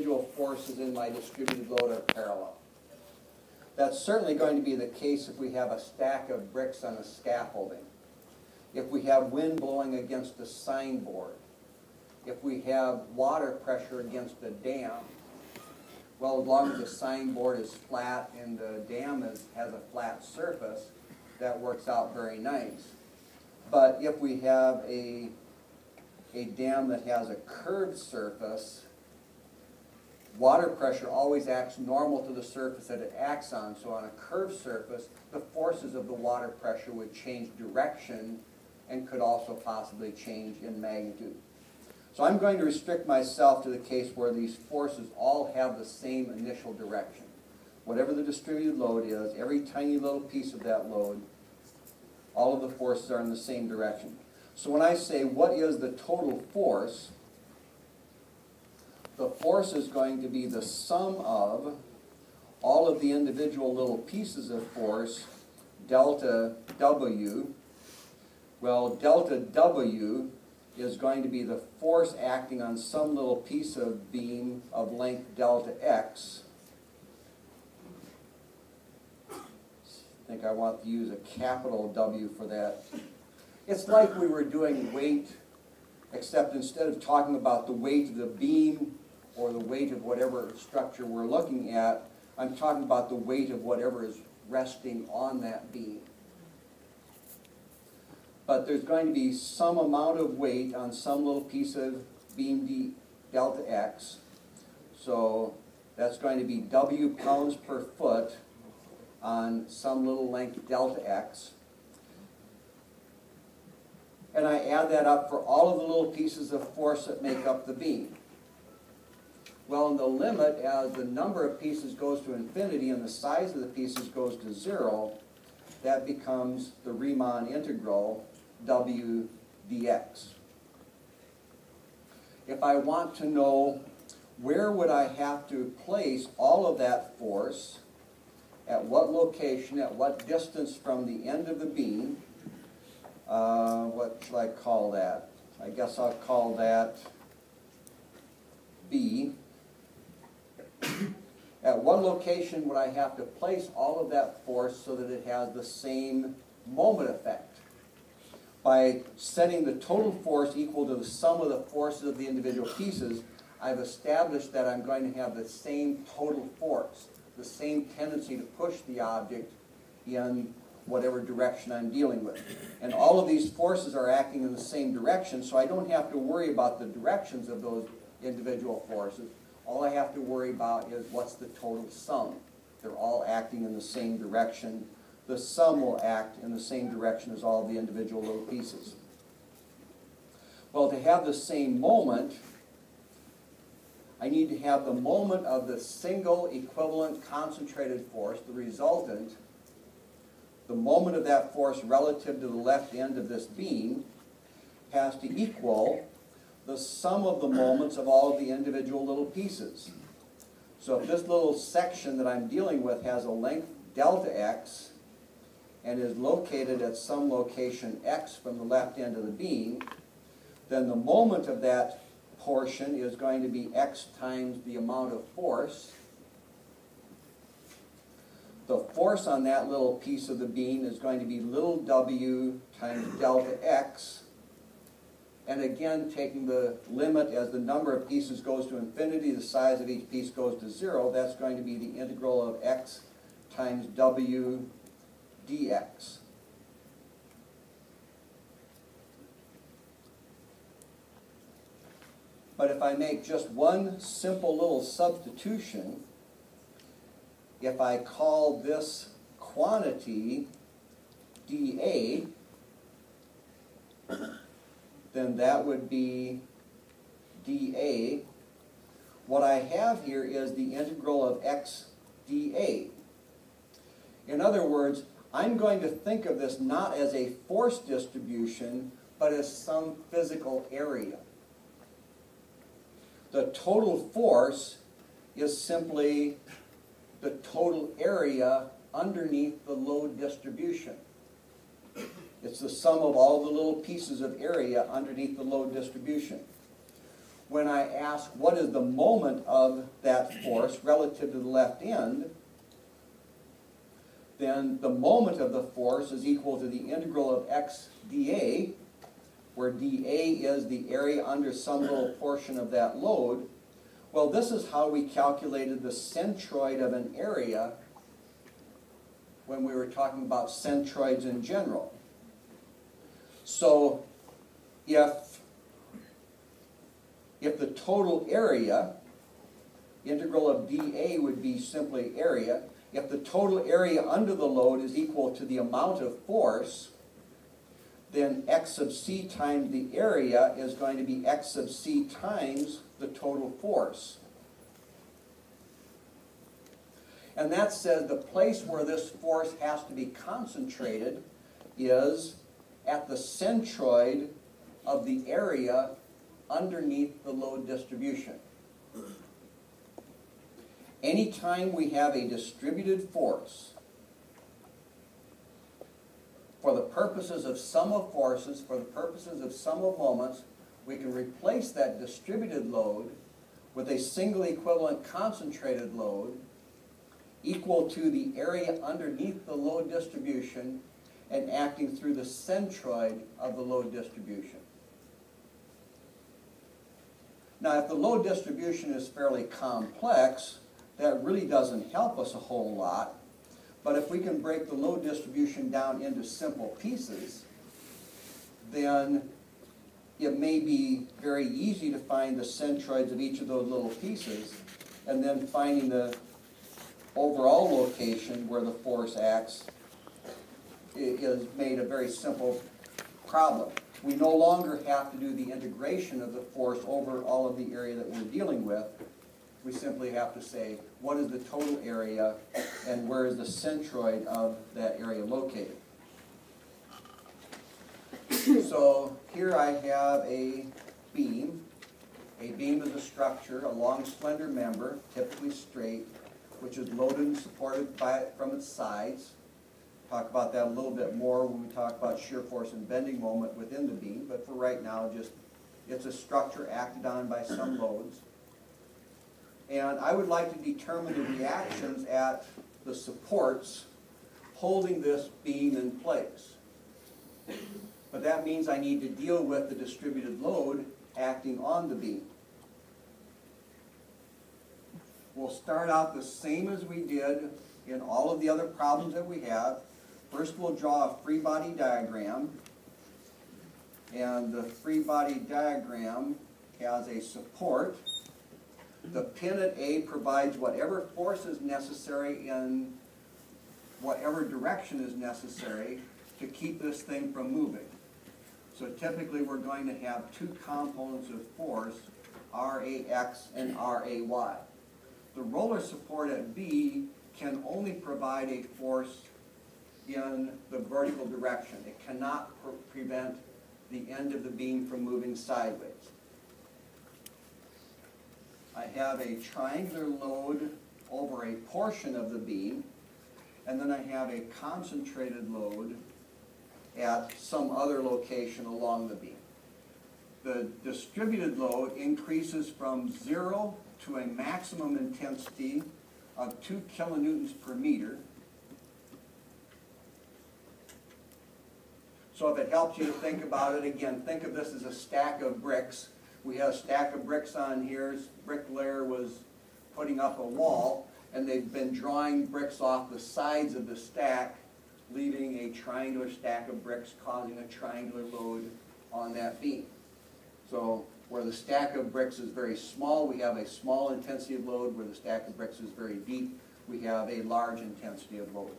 individual forces in my distributed load are parallel. That's certainly going to be the case if we have a stack of bricks on a scaffolding, if we have wind blowing against a signboard, if we have water pressure against a dam. Well, as long as the signboard is flat and the dam has a flat surface, that works out very nice. But if we have a dam that has a curved surface, water pressure always acts normal to the surface that it acts on. So on a curved surface, the forces of the water pressure would change direction and could also possibly change in magnitude. So I'm going to restrict myself to the case where these forces all have the same initial direction. Whatever the distributed load is, every tiny little piece of that load, all of the forces are in the same direction. So when I say what is the total force, the force is going to be the sum of all of the individual little pieces of force, delta W. Well, delta W is going to be the force acting on some little piece of beam of length delta X. I think I want to use a capital W for that. It's like we were doing weight, except instead of talking about the weight of the beam or the weight of whatever structure we're looking at, I'm talking about the weight of whatever is resting on that beam. But there's going to be some amount of weight on some little piece of beam delta X. So that's going to be W pounds per foot on some little length delta X. And I add that up for all of the little pieces of force that make up the beam. Well, in the limit, as the number of pieces goes to infinity and the size of the pieces goes to 0, that becomes the Riemann integral, W dx. If I want to know where would I have to place all of that force, at what location, at what distance from the end of the beam, what shall I call that? I guess I'll call that B. At what location would I have to place all of that force so that it has the same moment effect? By setting the total force equal to the sum of the forces of the individual pieces, I've established that I'm going to have the same total force, the same tendency to push the object in whatever direction I'm dealing with. And all of these forces are acting in the same direction, so I don't have to worry about the directions of those individual forces. All I have to worry about is what's the total sum. They're all acting in the same direction. The sum will act in the same direction as all the individual little pieces. Well, to have the same moment, I need to have the moment of the single equivalent concentrated force, the resultant, the moment of that force relative to the left end of this beam has to equal the sum of the moments of all of the individual little pieces. So if this little section that I'm dealing with has a length delta X and is located at some location X from the left end of the beam, then the moment of that portion is going to be X times the amount of force. The force on that little piece of the beam is going to be little w times delta X. And again, taking the limit as the number of pieces goes to infinity, the size of each piece goes to 0, that's going to be the integral of X times W dx. But if I make just one simple little substitution, if I call this quantity dA, then that would be dA. What I have here is the integral of x dA. In other words, I'm going to think of this not as a force distribution, but as some physical area. The total force is simply the total area underneath the load distribution. It's the sum of all the little pieces of area underneath the load distribution. when I ask what is the moment of that force relative to the left end, then the moment of the force is equal to the integral of x dA, where dA is the area under some little portion of that load. Well, this is how we calculated the centroid of an area when we were talking about centroids in general. So if the total area, integral of dA would be simply area, if the total area under the load is equal to the amount of force, then x sub c times the area is going to be x sub c times the total force. And that says the place where this force has to be concentrated is at the centroid of the area underneath the load distribution. Anytime we have a distributed force, for the purposes of sum of forces, for the purposes of sum of moments, we can replace that distributed load with a single equivalent concentrated load equal to the area underneath the load distribution and acting through the centroid of the load distribution. Now, if the load distribution is fairly complex, that really doesn't help us a whole lot. But if we can break the load distribution down into simple pieces, then it may be very easy to find the centroids of each of those little pieces, and then finding the overall location where the force acts is made a very simple problem. We no longer have to do the integration of the force over all of the area that we're dealing with. We simply have to say, what is the total area and where is the centroid of that area located? So here I have a beam. A beam is a structure, a long slender member, typically straight, which is loaded and supported from its sides. Talk about that a little bit more when we talk about shear force and bending moment within the beam, but for right now, just it's a structure acted on by some loads. And I would like to determine the reactions at the supports holding this beam in place. But that means I need to deal with the distributed load acting on the beam. We'll start out the same as we did in all of the other problems that we have. First, we'll draw a free body diagram. And the free body diagram has a support. The pin at A provides whatever force is necessary in whatever direction is necessary to keep this thing from moving. So typically we're going to have two components of force, RAX and RAY. The roller support at B can only provide a force in the vertical direction. It cannot prevent the end of the beam from moving sideways. I have a triangular load over a portion of the beam, and then I have a concentrated load at some other location along the beam. The distributed load increases from 0 to a maximum intensity of 2 kilonewtons per meter. So if it helps you to think about it, again, think of this as a stack of bricks. We have a stack of bricks on here. Bricklayer was putting up a wall, and they've been drawing bricks off the sides of the stack, leaving a triangular stack of bricks, causing a triangular load on that beam. So where the stack of bricks is very small, we have a small intensity of load. Where the stack of bricks is very deep, we have a large intensity of load.